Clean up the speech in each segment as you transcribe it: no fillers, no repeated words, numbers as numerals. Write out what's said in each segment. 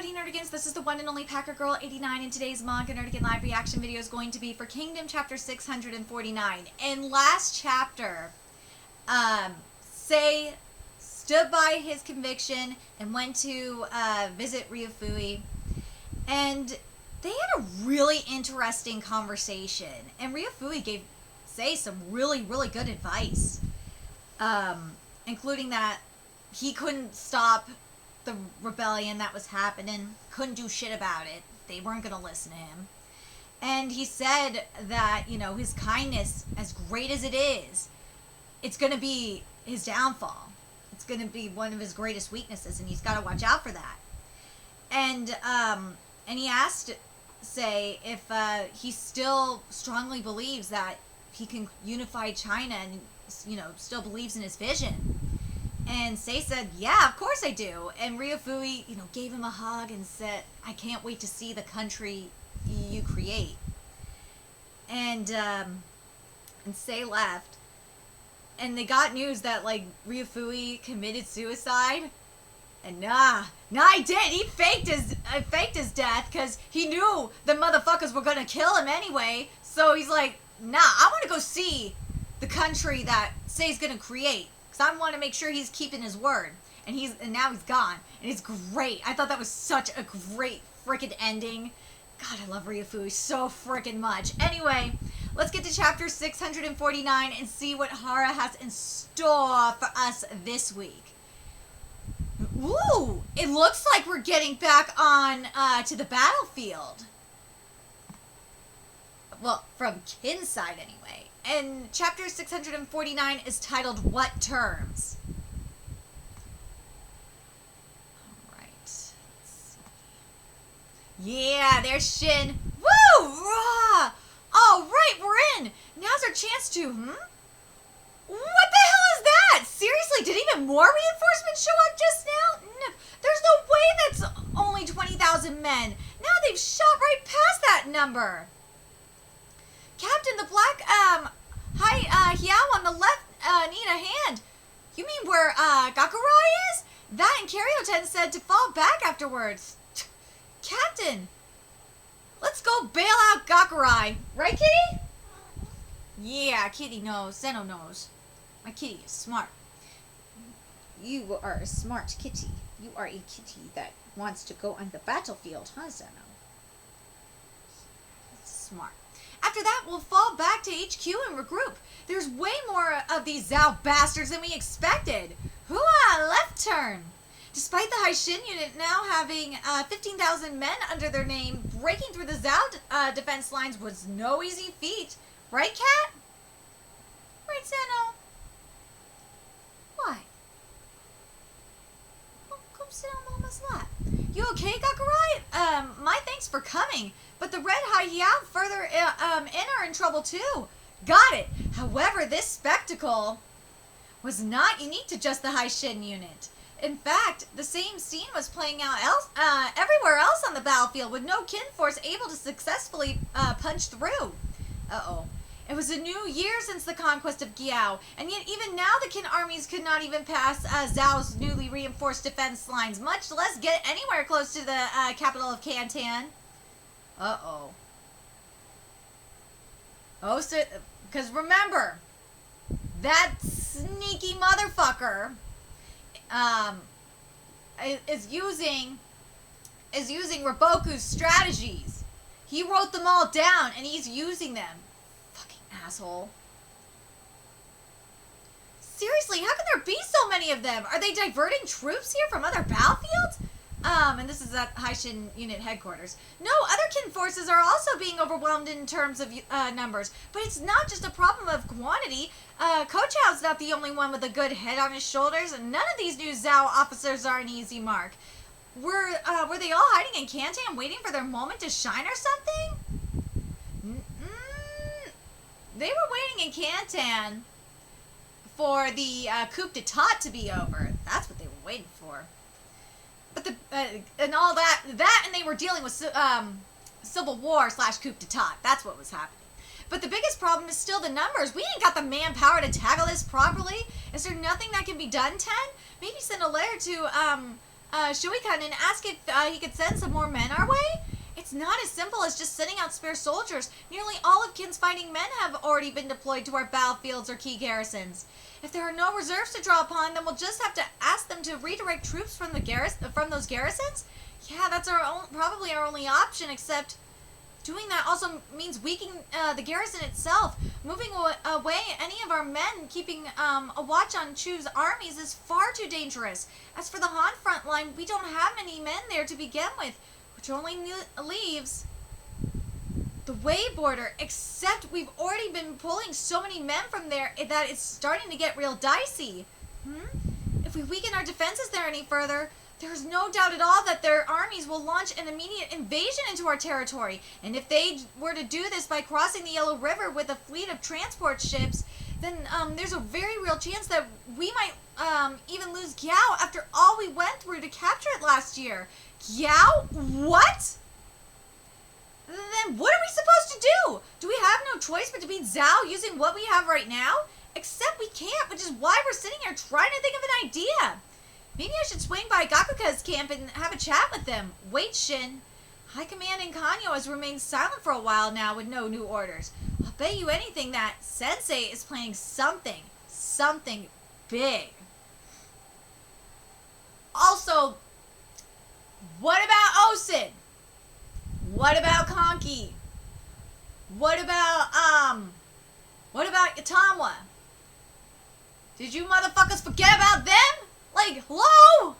Howdy Nerdigans, this is the one and only Packer Girl 89, and today's Manga Nerdigan live reaction video is going to be for Kingdom chapter 649. In last chapter, Sei stood by his conviction and went to visit Ryufui, and they had a really interesting conversation, and Ryufui gave Sei some really good advice, including that he couldn't stop the rebellion that was happening, couldn't do shit about it. They weren't going to listen to him. And he said that, you know, his kindness, as great as it is, it's going to be his downfall. It's going to be one of his greatest weaknesses, and he's got to watch out for that. And he asked Sei if he still strongly believes that he can unify China and, you know, still believes in his vision. And Sei said, yeah, of course I do. And Ryufui, you know, gave him a hug and said, I can't wait to see the country you create. And Sei left. And they got news that, like, Ryufui committed suicide. And nah, he did. He faked his death because he knew the motherfuckers were going to kill him anyway. So he's like, nah, I want to go see the country that Sei's going to create. Because I want to make sure he's keeping his word. And now he's gone. And it's great. I thought that was such a great freaking ending. God, I love Ryufui so freaking much. Anyway, let's get to chapter 649 and see what Hara has in store for us this week. Ooh, it looks like we're getting back on to the battlefield. Well, from Kin's side anyway. And chapter 649 is titled, What Terms? Alright. Yeah, there's Shin. Woo! Rah! Alright, we're in! Now's our chance to, What the hell is that? Seriously, did even more reinforcements show up just now? No, there's no way that's only 20,000 men. Now they've shot right past that number. Captain, the black, Hiao on the left, need a hand. You mean where, Gakurai is? That and Karyoten said to fall back afterwards. Captain, let's go bail out Gakurai. Right, Kitty? Yeah, Kitty knows. Zeno knows. My kitty is smart. You are a smart kitty. You are a kitty that wants to go on the battlefield, huh, Zeno? Smart. After that, we'll fall back to HQ and regroup. There's way more of these Zhao bastards than we expected. Hooah! Left turn! Despite the Haishin unit now having 15,000 men under their name, breaking through the Zhao defense lines was no easy feat. Right, Cat? Right, Zeno? Why? Well, come sit on Mama's lap. You okay, Gakurai? My thanks for coming. But the Red Hiao further in are in trouble too. Got it. However, this spectacle was not unique to just the Haishin unit. In fact, the same scene was playing out everywhere else on the battlefield, with no kin force able to successfully punch through. Uh-oh. It was a new year since the conquest of Giao, and yet even now the kin armies could not even pass Zhao's newly reinforced defense lines, much less get anywhere close to the capital of Canton. Uh-oh. Oh, so, because remember, that sneaky motherfucker is using Raboku's strategies. He wrote them all down, and he's using them. Fucking asshole. Seriously, how can there be so many of them? Are they diverting troops here from other battlefields? And this is at Haishin unit headquarters. No, other kin forces are also being overwhelmed in terms of numbers. But it's not just a problem of quantity. Kochao's not the only one with a good head on his shoulders. None of these new Zhao officers are an easy mark. Were they all hiding in Canton waiting for their moment to shine or something? They were waiting in Canton for the coup d'etat to be over. That's what they were waiting for. But and all that, and they were dealing with civil war / coup d'etat. That's what was happening. But the biggest problem is still the numbers. We ain't got the manpower to tackle this properly. Is there nothing that can be done, Ten? Maybe send a letter to Shuikan and ask if he could send some more men our way? It's not as simple as just sending out spare soldiers. Nearly all of Kin's fighting men have already been deployed to our battlefields or key garrisons. If there are no reserves to draw upon, then we'll just have to ask them to redirect troops from those garrisons? Yeah, that's probably our only option, except doing that also means weakening the garrison itself. Moving away any of our men keeping a watch on Chu's armies is far too dangerous. As for the Han front line, we don't have many men there to begin with, which only leaves the WEI border, except we've already been pulling so many men from there that it's starting to get real dicey. If we weaken our defenses there any further, there's no doubt at all that their armies will launch an immediate invasion into our territory. And if they were to do this by crossing the Yellow River with a fleet of transport ships, then there's a very real chance that we might even lose Giao after all we went through to capture it last year. Giao? What? Then what are we supposed to do? Do we have no choice but to beat Zhao using what we have right now? Except we can't, which is why we're sitting here trying to think of an idea. Maybe I should swing by Gakuka's camp and have a chat with them. Wait, Shin. High Command in Kanyo has remained silent for a while now with no new orders. I'll bet you anything that Sensei is planning something big. Also, what about Osin? What about Konki? What about Yatamwa? Did you motherfuckers forget about them? Like, hello?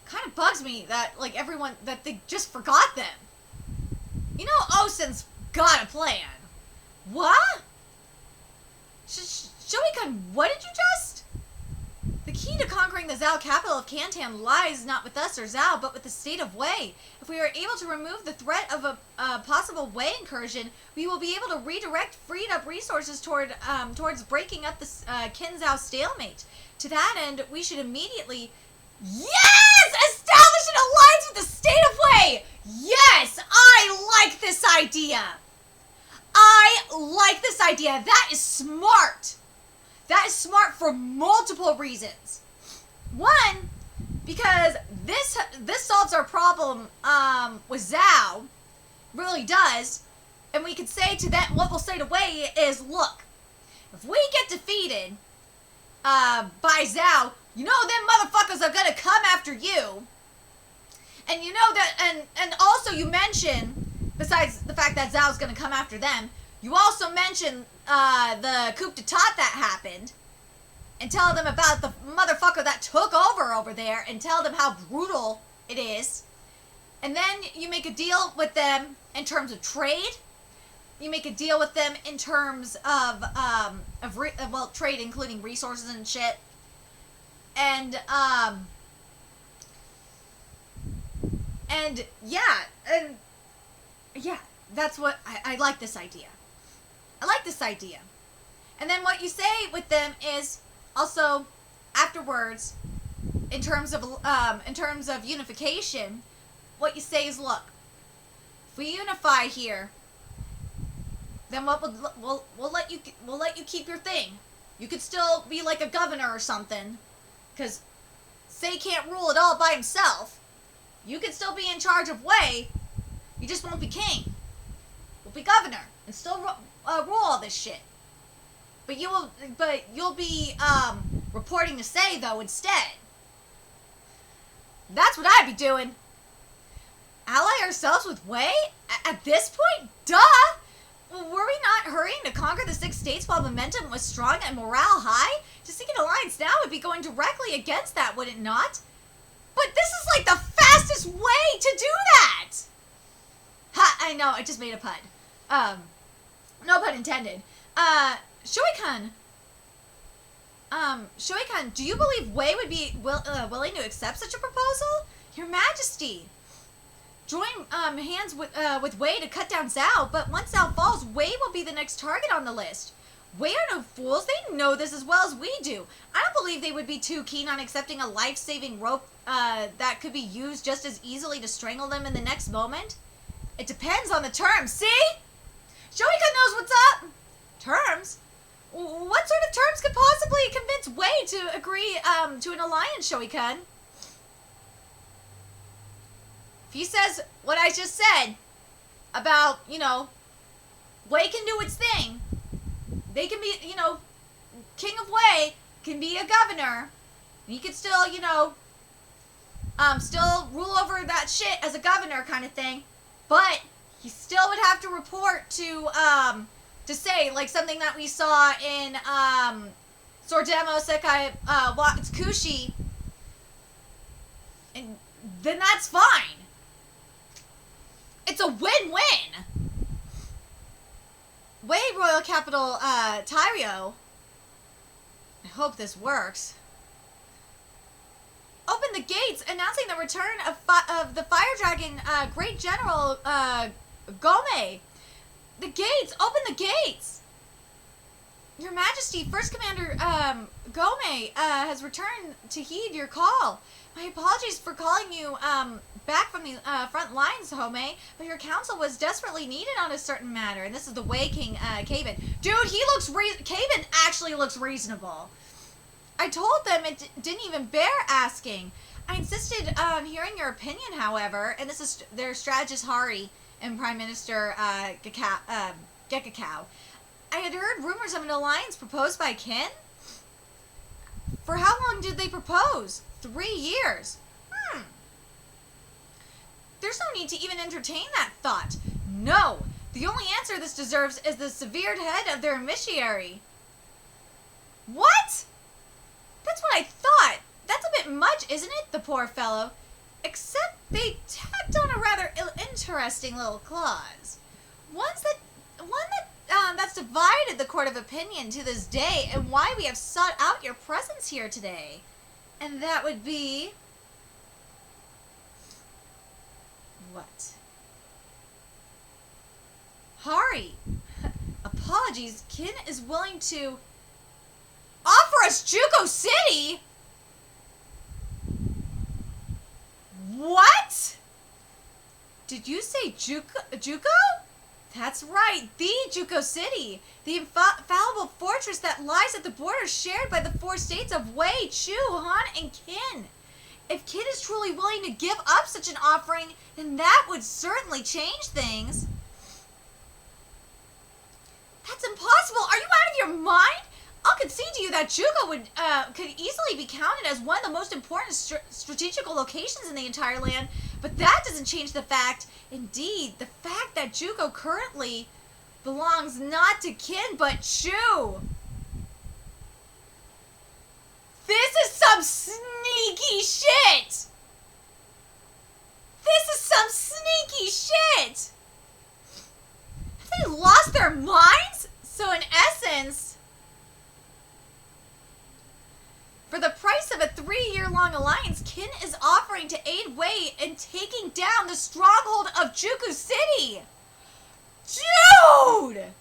Kind of bugs me that, like, that they just forgot them. You know Osin's got a plan. What? Shoikan, what did you just? The key to conquering the Zhao capital of Kantan lies not with us or Zhao, but with the state of WEI. If we are able to remove the threat of a possible WEI incursion, we will be able to redirect freed up resources towards breaking up the Qin-Zhao stalemate. To that end, we should immediately, establish an alliance with the state of WEI! Yes, I like this idea! That is smart! That is smart for multiple reasons. One, because this solves our problem with Zhao, really does. And we could say to them, what we'll say to WEI is, look, if we get defeated by Zhao, you know them motherfuckers are gonna come after you. And you know that, and also you mention, besides the fact that Zhao's gonna come after them, you also mention the coup d'etat that happened, and tell them about the motherfucker that took over there, and tell them how brutal it is. And then you make a deal with them in terms of trade. You make a deal with them in terms of trade, including resources and shit. And that's what I like this idea. I like this idea. And then what you say with them is also afterwards, in terms of unification, what you say is, look, if we unify here, then we'll let you keep your thing. You could still be like a governor or something, because Sei can't rule it all by himself. You can still be in charge of WEI. You just won't be king. You'll be governor and still rule all this shit. But you'll be reporting to Sei though instead. That's what I'd be doing. Ally ourselves with WEI? At this point? Duh! Were we not hurrying to conquer the 6 states while momentum was strong and morale high? To seek an alliance now would be going directly against that, would it not? But this is like the fastest way to do that! Ha! I know, I just made a pun. No pun intended. Shoikan, do you believe WEI would be willing to accept such a proposal? Your Majesty, join hands with WEI to cut down Zhao, but once Zhao falls, WEI will be the next target on the list. WEI are no fools. They know this as well as we do. I don't believe they would be too keen on accepting a life-saving rope that could be used just as easily to strangle them in the next moment. It depends on the terms, see? Shoika knows what's up. Terms? What sort of terms could possibly Wei to agree to an alliance, shall we, Kun? If he says what I just said about, Wei can do its thing. They can be, King of Wei can be a governor. He could still, still rule over that shit as a governor kind of thing. But he still would have to report to say, like, something that we saw in, Sordemo Sekai, Watsukushi. And then that's fine. It's a win-win. Wei Royal Capital, Tyrio. I hope this works. Open the gates, announcing the return of the Fire Dragon, Great General, Gome. The gates! Open the gates! Your Majesty, First Commander, Gome, has returned to heed your call. My apologies for calling you, back from the, front lines, Home, but your counsel was desperately needed on a certain matter, and this is the Wei King, Kaven. Dude, he looks Kaven actually looks reasonable. I told them it didn't even bear asking. I insisted on hearing your opinion, however, and this is their strategist Hari and Prime Minister Gekakao. I had heard rumors of an alliance proposed by Kin. For how long did they propose? 3 years. There's no need to even entertain that thought. No, the only answer this deserves is the severed head of their emissary. What? That's what I thought. That's a bit much, isn't it? The poor fellow. Except they tacked on a rather interesting little clause. One that's divided the court of opinion to this day, and why we have sought out your presence here today. And that would be... what? Hari, apologies, Kin is willing to offer us Juko City? What? Did you say Juko? That's right, the Juko City, the infallible fortress that lies at the border shared by the 4 states of Wei, Chu, Han, and Kin. If Kin is truly willing to give up such an offering, then that would certainly change things. That's impossible. Are you out of your mind? I'll concede to you that Juko could easily be counted as one of the most important strategical locations in the entire land, but that doesn't change the fact, indeed, the fact that Juko currently belongs not to Kin, but Chu. This is some sneaky shit! This is some sneaky shit! Have they lost their minds? So in essence, for the price of a 3-year-long alliance, Kin is offering to aid Wei in taking down the stronghold of Juku City! Dude!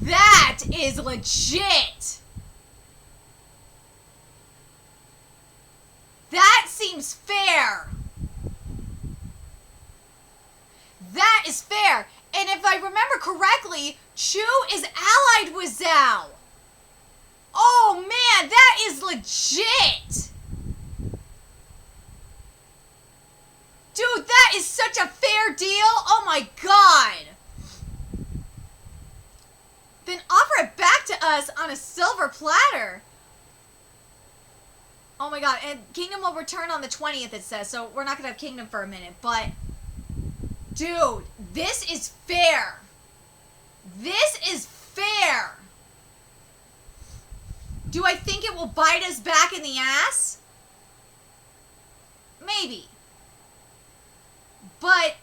That is legit! That seems fair! That is fair! And if I remember correctly, Chu is allied with Zhao! Oh man, that is legit! Dude, that is such a fair deal! Oh my god! Then offer it back to us on a silver platter. Oh my god, and Kingdom will return on the 20th, it says, so we're not going to have Kingdom for a minute, but... dude, this is fair. This is fair. Do I think it will bite us back in the ass? Maybe. But,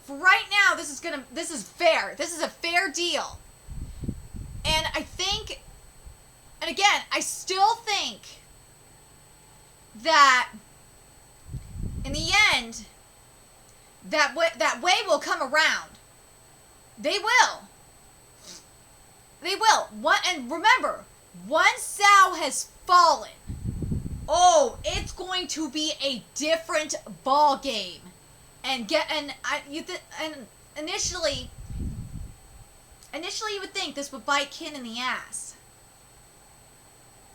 for right now, this is fair. This is a fair deal. And I think, and again, I still think that in the end, that Wei will come around. They will. They will. And remember, once Zhao has fallen, oh, it's going to be a different ball game. And initially you would think this would bite Kin in the ass.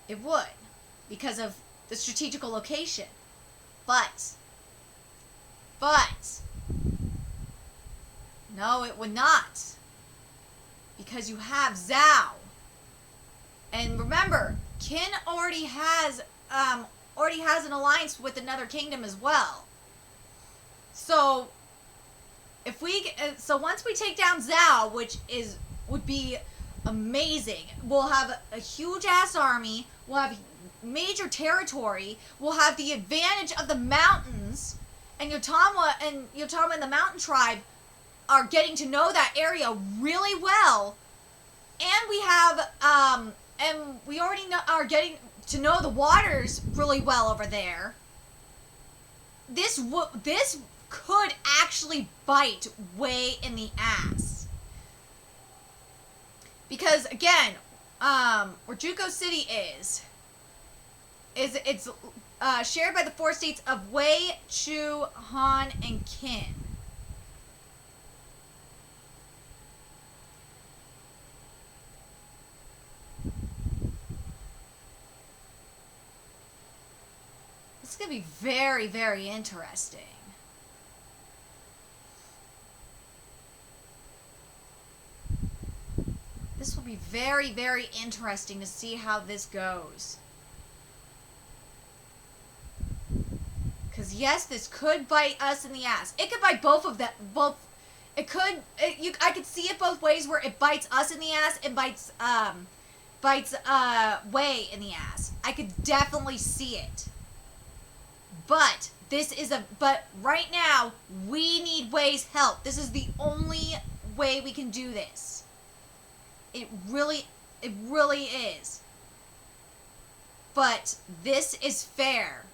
It would, because of the strategical location. But, no, it would not. Because you have Zhao. And remember, Qin already has an alliance with another kingdom as well. So, once we take down Zhao, which would be amazing, we'll have a huge ass army, we'll have major territory, we'll have the advantage of the mountains, and Yotama and the mountain tribe are getting to know that area really well, and we already are getting to know the waters really well over there. This could actually bite Wei in the ass. Because again, where Juko City is it's shared by the 4 states of Wei, Chu, Han, and Qin. This is going to be very, very interesting. This will be very, very interesting to see how this goes. Because yes, this could bite us in the ass. It could bite both of them. I could see it both ways, where it bites us in the ass and bites Wei in the ass. I could definitely see it. But right now we need Wei's help. This is the only way we can do this. It really is. But this is fair.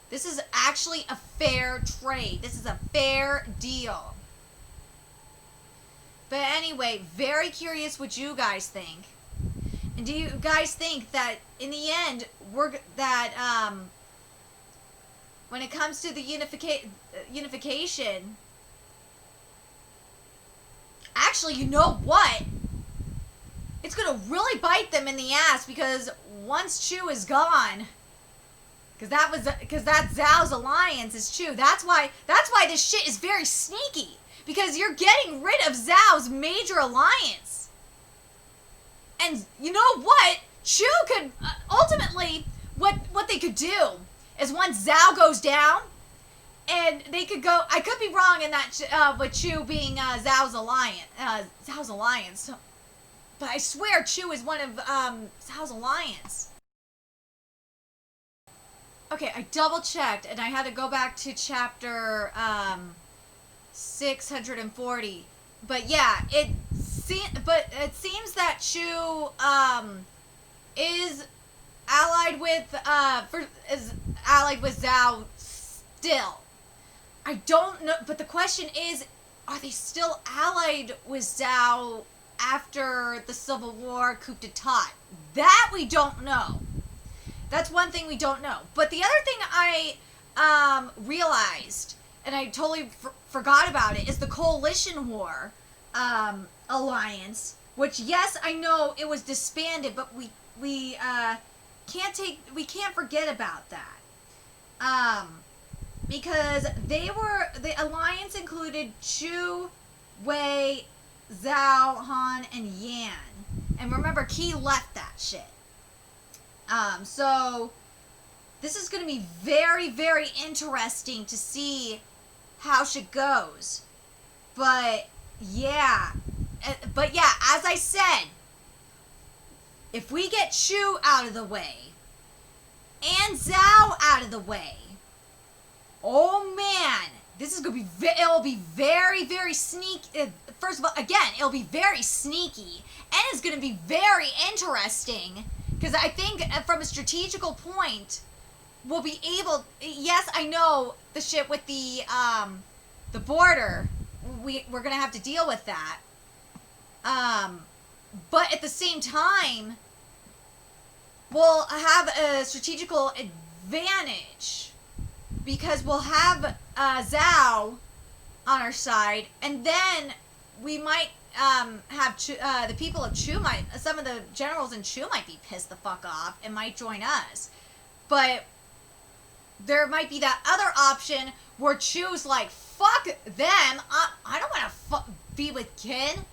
This is actually a fair trade. This is a fair deal. But anyway, very curious what you guys think. And do you guys think that in the end when it comes to the unification, actually, you know what? It's gonna really bite them in the ass, because once Chu is gone, because that's Zhao's alliance is Chu. That's why this shit is very sneaky, because you're getting rid of Zhao's major alliance. And you know what? Chu could ultimately what they could do is, once Zhao goes down, and they could go. I could be wrong in that with Chu being Zhao's alliance. But I swear Chu is one of Zhao's alliance. Okay, I double checked, and I had to go back to chapter 640. But yeah, it seems that Chu is allied with Zhao still. I don't know, but the question is, are they still allied with Zhao after the Civil War coup d'etat? That we don't know. That's one thing we don't know. But the other thing I realized, and I totally forgot about it, is the Coalition War alliance. Which, yes, I know it was disbanded, but we can't forget about that. Because the alliance included Chu, Wei, Zhao, Han, and Yan. And remember, Qi left that shit. So this is going to be very, very interesting to see how shit goes. But yeah, as I said, if we get Chu out of the way and Zhao out of the way, oh man, this is going to be, it'll be very, very sneaky. First of all, again, it'll be very sneaky, and it's going to be very interesting, because I think from a strategical point, we'll be able, yes, I know the shit with the border, we're going to have to deal with that. But at the same time, we'll have a strategical advantage, because we'll have Zhao on our side, and then we might have the people of Chu some of the generals in Chu might be pissed the fuck off and might join us. But there might be that other option where Chu's like, fuck them, I don't want to be with Kin.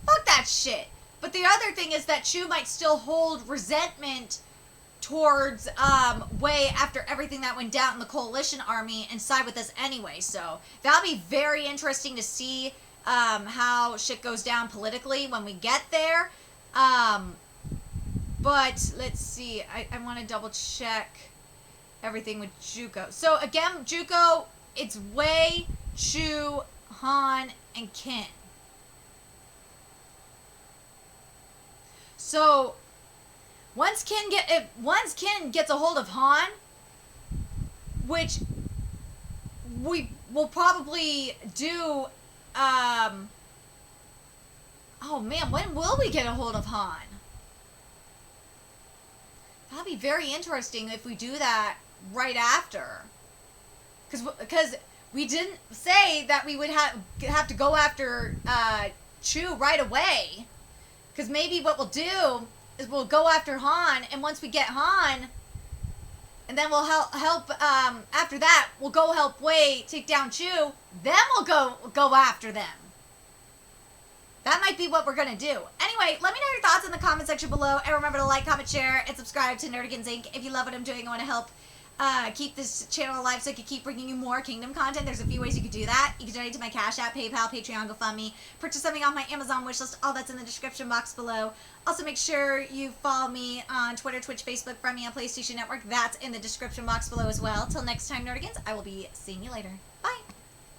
Fuck that shit. But the other thing is that Chu might still hold resentment towards WEI after everything that went down in the coalition army and side with us anyway. So that'll be very interesting to see how shit goes down politically when we get there. But let's see. I want to double check everything with Juko. So again, Juko, it's WEI, Chu, Han, and Kin. So once Kin gets a hold of Han, which we will probably do, oh man, when will we get a hold of Han? That'll be very interesting if we do that right after. Because we didn't say that we would have to go after Chu right away. Because maybe what we'll do is we'll go after Han, and once we get Han, and then we'll help after that, we'll go help WEI take down Chu, then we'll go after them. That might be what we're going to do. Anyway, let me know your thoughts in the comment section below, and remember to like, comment, share, and subscribe to Nerdigans Inc. If you love what I'm doing and want to help keep this channel alive so I can keep bringing you more Kingdom content. There's a few ways you can do that. You can donate to my Cash App, PayPal, Patreon, GoFundMe, purchase something off my Amazon wishlist. All that's in the description box below. Also, make sure you follow me on Twitter, Twitch, Facebook, friend me on PlayStation Network. That's in the description box below as well. Till next time, Nerdigans, I will be seeing you later. Bye!